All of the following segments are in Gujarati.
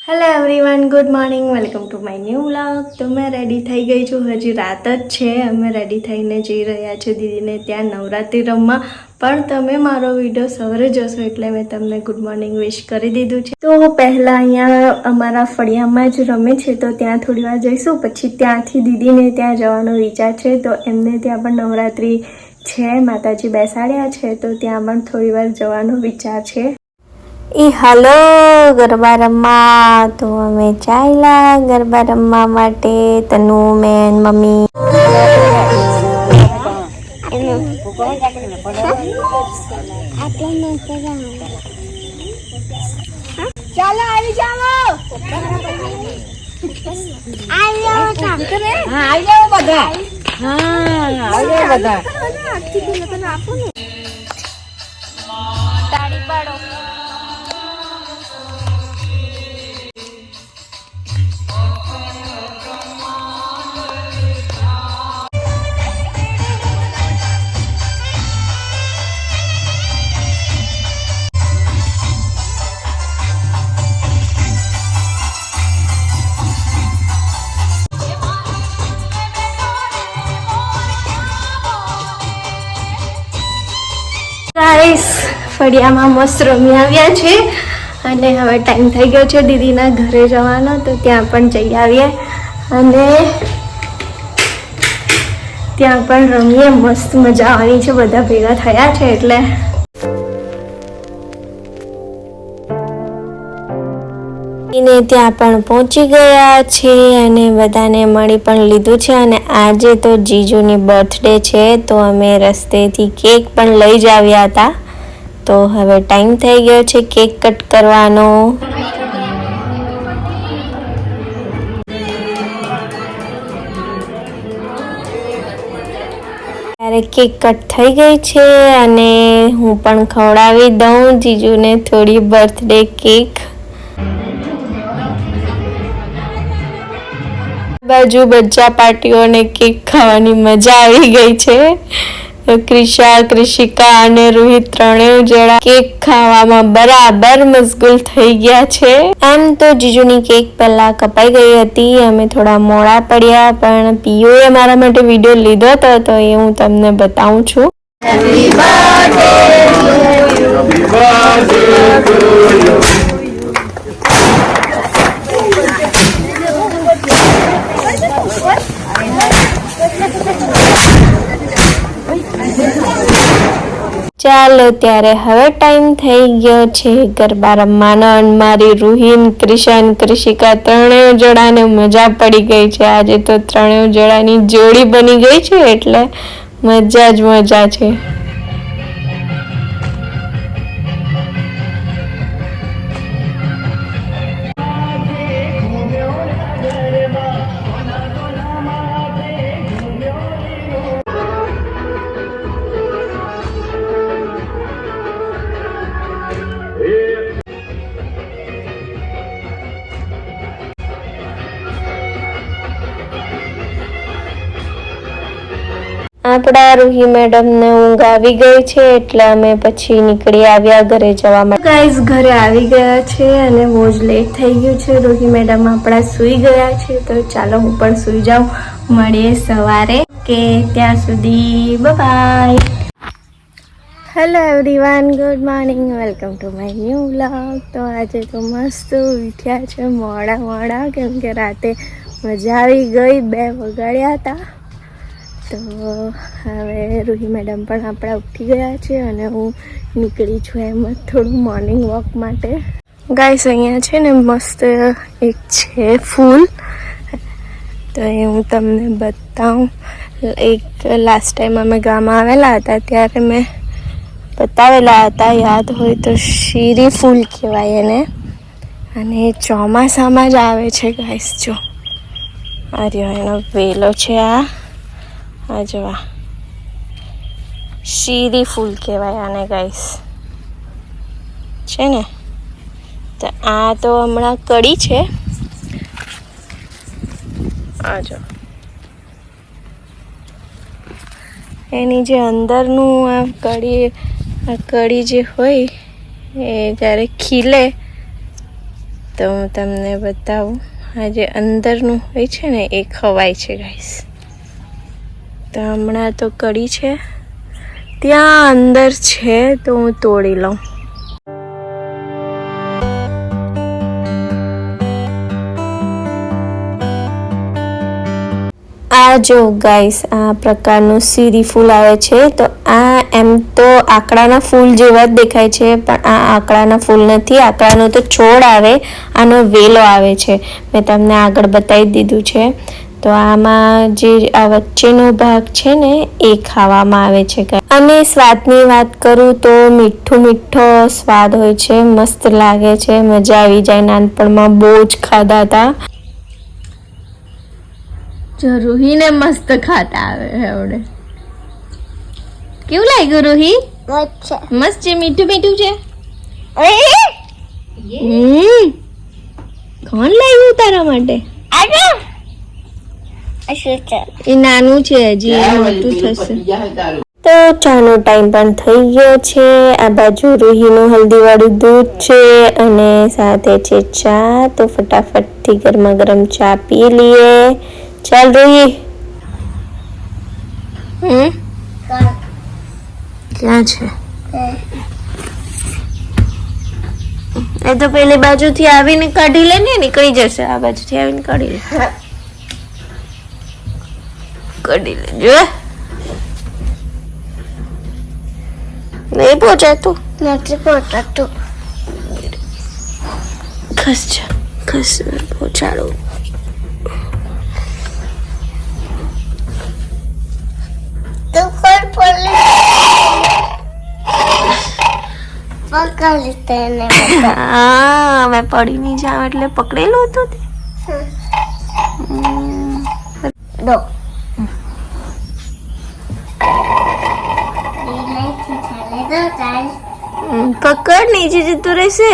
Hello everyone, good morning, welcome to my new vlog. તો મેં રેડી થઈ ગઈ છું, હજી રાત જ છે। અમે રેડી થઈને જઈ રહ્યા છે દીદીને ત્યાં નવરાત્રિ રમવા। પણ તમે મારો વિડીયો સવારે જોશો એટલે મેં તમને ગુડ મોર્નિંગ વિશ કરી દીધું છે। તો પહેલાં અહીંયા અમારા ફળિયામાં જ રમે છે, તો ત્યાં થોડી વાર જઈશું, પછી ત્યાંથી દીદીને ત્યાં જવાનો વિચાર છે। તો એમને ત્યાં પણ નવરાત્રિ છે, માતાજી બેસાડ્યા છે, તો ત્યાં પણ થોડી વાર જવાનો વિચાર છે। હાલો ગરબા રમવા, તો અમે ચાલ્યા ગરબા રમવા માટે। તનુ, મેન, મમ્મી ચાલો આવી જાઓ। આવી જાઓ બધા। તાળી પાડો। ગાઈસ, ફળિયામાં મસ્ત રમી આવ્યા છે અને હવે ટાઈમ થઈ ગયો છે દીદીના ઘરે જવાનો, તો ત્યાં પણ જઈ આવીએ અને ત્યાં પણ રમીએ। મસ્ત મજા આવવાની છે, બધા ભેગા થયા છે એટલે। એને ત્યાં પણ પહોંચી ગયા છે અને બધાને મળી પણ લીધું છે। અને આજે તો જીજુની બર્થડે છે, તો અમે રસ્તેથી કેક પણ લઈ જ આવ્યા હતા। તો હવે ટાઈમ થઈ ગયો છે કેક કટ કરવાનો। ત્યારે કેક કટ થઈ ગઈ છે અને હું પણ ખવડાવી દઉં જીજુને થોડી બર્થડે કેક। બાજુ બચ્ચા પાર્ટીઓને કેક ખાવાની મજા આવી ગઈ છે। ક્રિશા, ક્રિશિકા અને રોહિત ત્રણેય જણા કેક ખાવામાં બરાબર મશગુલ થઈ ગયા છે। આમ તો જીજુની કેક પહેલા કપાઈ ગઈ હતી, અમે થોડા મોડા પડ્યા, પણ પીયુએ મારા માટે વિડીયો લીધો હતો, તો એ હું તમને બતાવું છું। Happy birthday to you. Happy birthday to you. ચાલો ત્યારે હવે ટાઈમ થઈ ગયો છે ગરબા રમવાનો। મારી રૂહીન, ક્રિશન, ક્રિશિકા ત્રણેય જણાને મજા પડી ગઈ છે। આજે તો ત્રણેય જણાની જોડી બની ગઈ છે એટલે મજા જ મજા છે। આપણા રૂહી મેડમને ઊંઘ આવી ગઈ છે એટલે અમે પછી નીકળી આવ્યા ઘરે જવા માટે। ગાઈઝ, ઘરે આવી ગયા છે અને બહુ જ લેટ થઈ ગયું છે। રૂહી મેડમ આપણા સૂઈ ગયા છે, તો ચાલો હું પણ સૂઈ જાઉં। મળીએ સવારે, કે ત્યાં સુધી bye. Hello everyone, good morning, welcome to my new vlog. તો આજે તો મસ્ત ઉઠ્યા છે મોડા કેમ કે રાતે મજા આવી ગઈ, 2 વાગ્યા હતા। તો હવે રૂહી મેડમ પણ આપણા ઉઠી ગયા છે અને હું નીકળી છું એમ જ થોડું મોર્નિંગ વોક માટે। ગાઈસ, અહીંયા છે ને મસ્ત એક છે ફૂલ, તો એ હું તમને બતાવું। એક લાસ્ટ ટાઈમ અમે ગામમાં આવેલા હતા ત્યારે મેં બતાવેલા હતા, યાદ હોય તો। શીરી ફૂલ કહેવાય એને, અને એ ચોમાસામાં જ આવે છે ગાઈસ। જો આ રહ્યો એનો વેલો છે, આ જોવા, શીરી ફૂલ કહેવાય આને ગાઈસ, છે ને। તો આ તો હમણાં કડી છે, આ જો એની જે અંદરનું આ કડી જે હોય એ જ્યારે ખીલે તો હું તમને બતાવું. આ જે અંદરનું હોય છે ને એ ખવાય છે ગાઈસ. તો હમણાં તો કડી છે, ત્યાં અંદર છે તો હું તોડી લઉં. આ જો ગાઈસ, આ પ્રકારનું સીરી ફૂલ આવે છે. તો આ એમ તો આંકડાના ફૂલ જેવા જ દેખાય છે, પણ આ આંકડાના ફૂલ નથી. આંકડાનો તો છોડ આવે, આનો વેલો આવે છે. મેં તમને આગળ બતાવી દીધું છે. તો આમાં જે આ વચ્ચેનો ભાગ છે ને એ ખાવામાં આવે છે. અને સ્વાદની વાત કરું તો મીઠો સ્વાદ હોય છે, મસ્ત લાગે છે, મજા આવી જાય. નાનપણમાં બહુ જ ખાધા હતા. જો રૂહીને મસ્ત ખાતા આવે એવડે. કેવું લાગ્યું રૂહી? મસ્ત છે, મીઠું છે. કોણ લાવ્યું તારા માટે? એ નાનું છે, હજી મોટું થશે. તો ચાનો ટાઈમ પણ થઈ ગયો છે. આ બાજુ રૂહીનું હલ્દીવાળું દૂધ છે અને સાથે છે ચા. તો ફટાફટથી ગરમા ગરમ ચા પી લઈએ. ચાલ રૂહી. ક્યાં છે? એ તો પેલી બાજુથી આવીને કાઢી લે ને, નીકળી જશે. આ બાજુથી આવીને કાઢી લે. કાઢી લેજો. નહીં પહોંચાતું? નથી પહોંચાતું. ખસ જા, ખસ. પહોંચાડું. મેં પડી નહીં જાઉં એટલે પકડેલું હતું. પકડ, નીચે જતું રહેશે.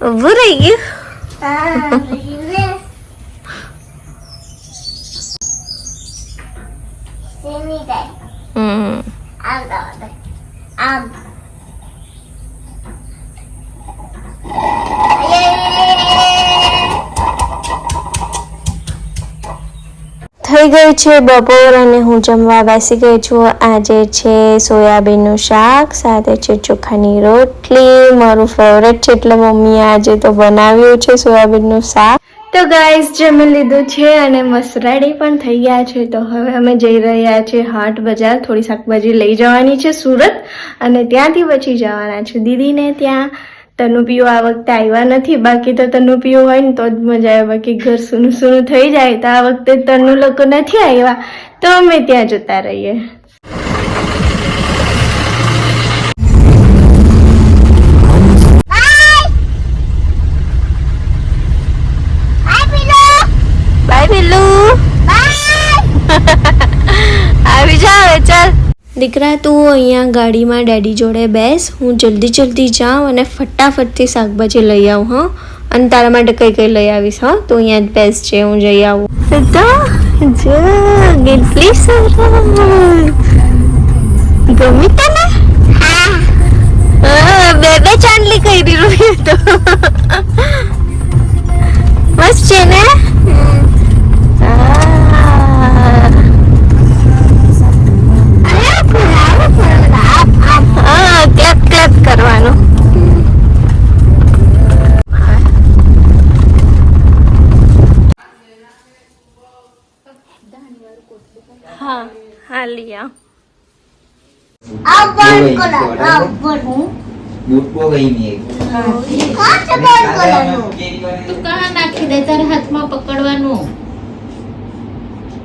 ઉભું રહી ગયું. થઈ ગઈ છે બપોર અને હું જમવા બેસી ગઈ છું. આજે છે સોયાબીનનું શાક, સાથે છે ચોખાની રોટલી. મારું ફેવરેટ છે એટલે મમ્મીએ આજે તો બનાવ્યું છે સોયાબીનનું શાક. તો ગાઈસ જમી લીધું છે અને મસ્ત રેડી પણ થઈ ગયા છે. તો હવે અમે જઈ રહ્યા છીએ હાટ બજાર. થોડી શાકભાજી લઈ જવાની છે સુરત, અને ત્યાંથી પછી જવાના છે દીદીને ત્યાં. તનુ પીઓ આ વખતે આવ્યા નથી. બાકી તો તનુ પીઓ હોય ને તો જ મજા આવે, બાકી ઘર સૂનું થઈ જાય. તો આ વખતે તનુ લોકો નથી આવ્યા તો અમે ત્યાં જતા રહીએ. આવી જાવ. ચાલ દીકરા, તું અહીંયા ગાડીમાં ડેડી જોડે બેસ. હું જલ્દી જાઉં અને ફટાફટથી શાકભાજી લઈ આવું. હા, અને તારા માટે કઈ લઈ આવીશ. હા, તું અહીંયા જ બેસ છે, હું જઈ આવું. કેટલી સરસ ગમી તને? બે ચાંદલી કરી રહ્યું તો મસ્ત છે ને? ક્લેપ કરવાનું. હા लिया. તું કहाँ નાખી દે? તારા હાથમાં પકડવાનું.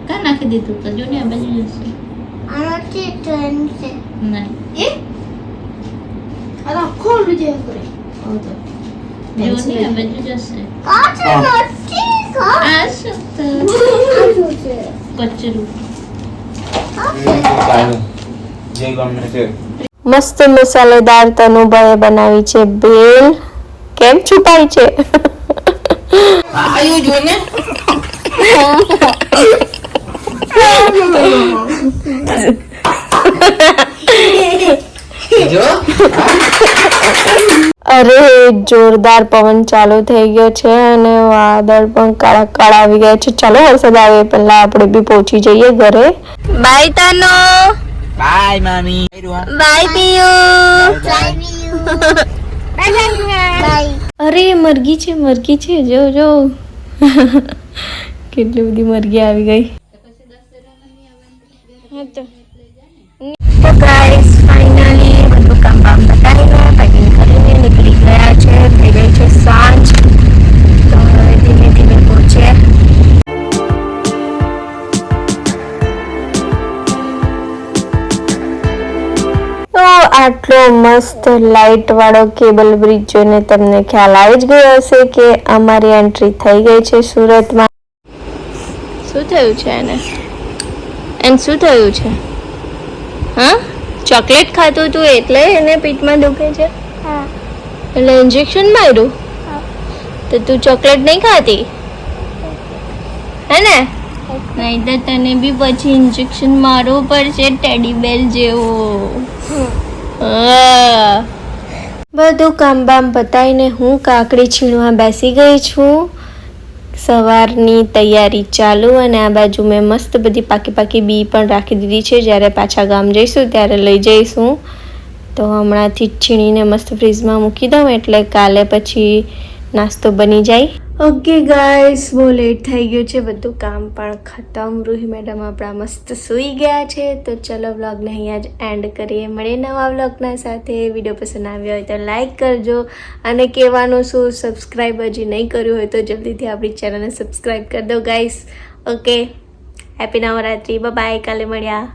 કहाँ નાખી દીધું? તો જો ને આ બાજુ જશે. આનાથી ટ્રેન છે નહીં એ આ ખોલ દે કરે ઓ તો જો ને આ બાજુ જશે. કાચે નથી કા આ શું તો આજો છે કચરું. મસ્ત મસાલેદાર તનુભાઈએ બનાવી છે ભેલ. કેમ છુપાઈ છે? આયુ જો ને જો અરે જોરદાર પવન ચાલુ થઈ ગયો છે અને વાદળ પણ કાળા કાળા આવી ગયા છે. ચાલો વરસાદ આવે પહેલા આપણે બી પહોંચી જઈએ ઘરે. બાય તાનો, બાય મામી, બાય પિયુ. Bye. અરે મરઘી છે જો જો કેટલી બધી મરઘી આવી ગઈ. તો ગાઈસ ફાઇનલી બધું કામ પતાવીને પેકિંગ કરીને નીકળી ગયા છે. થઈ ગઈ છે સાંજ, તો હવે ધીમે ધીમે પહોંચે. તો આટલો મસ્ત લાઇટ વાળો કેબલ બ્રિજ જોઈને તમને ખ્યાલ આવી જ ગયો હશે કે અમારી એન્ટ્રી થઈ ગઈ છે સુરતમાં. શું થયું છે એને શું થયું છે? હા, ચોકલેટ ખાતું તું એટલે એને પેટમાં દુખે છે? હા. એટલે ઇન્જેક્શન માર્યું? તો તું ચોકલેટ નહીં ખાતી હે ને? નહીં તો તને બી પછી ઇન્જેક્શન મારવું પડશે ટેડી બેલ જેવો. બધું કામ બામ પતાવીને હું કાકડી છીણવા બેસી ગઈ છું. સવારની તૈયારી ચાલુ અને આ બાજુ મેં મસ્ત બધી પાકી બી પણ રાખી દીધી છે. જ્યારે પાછા ગામ જઈશું ત્યારે લઈ જઈશું. તો હમણાંથી જ છીણીને મસ્ત ફ્રીજમાં મૂકી દઉં એટલે કાલે પછી નાસ્તો બની જાય. ઓકે ગાઈસ, બહુ લેટ થઈ ગયું છે, બધું કામ પણ ખતમ. રૂહી મેડમ આપણા મસ્ત સૂઈ ગયા છે. તો ચલો વ્લોગને અહીંયા જ એન્ડ કરીએ. મળીએ નવા વ્લોગના સાથે. વિડીયો પસંદ આવ્યો હોય તો લાઈક કરજો અને કહેવાનું શું, સબસ્ક્રાઈબ હજી નહીં કર્યું હોય તો જલ્દીથી આપણી ચેનલને સબસ્ક્રાઈબ કરી દો guys. Okay, happy Navratri, bye, કાલે મળ્યા.